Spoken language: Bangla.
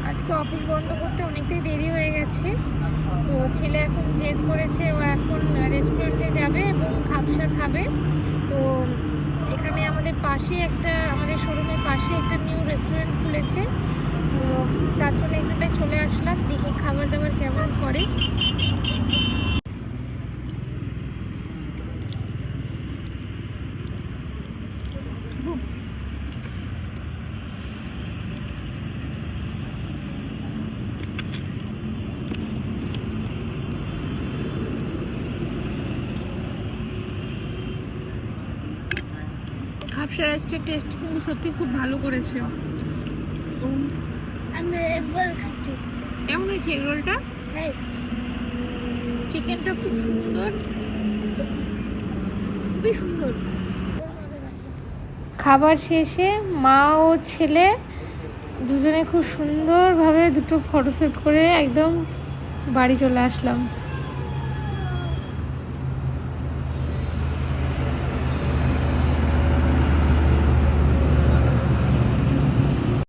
আজকে অফিস বন্ধ করতে অনেকটাই দেরি হয়ে গেছে। তো ছেলে এখন জেদ করেছে, ও এখন রেস্টুরেন্টে যাবে এবং খাবসা খাবে। তো এখানে আমাদের শোরুমের পাশে একটা নিউ রেস্টুরেন্ট খুলেছে। তো তার জন্য এখানটায় চলে আসলাম, দেখি খাবার দাবার কেমন করে। খাবসা রাইসটার টেস্ট কিন্তু সত্যি খুব ভালো করেছে। কেমন হয়েছে এগরোলটা? চিকেনটা খুব সুন্দর, খুবই সুন্দর। খাবার শেষে মা ও ছেলে দুজনে খুব সুন্দরভাবে দুটো ফটোশ্যুট করে একদম বাড়ি চলে আসলাম।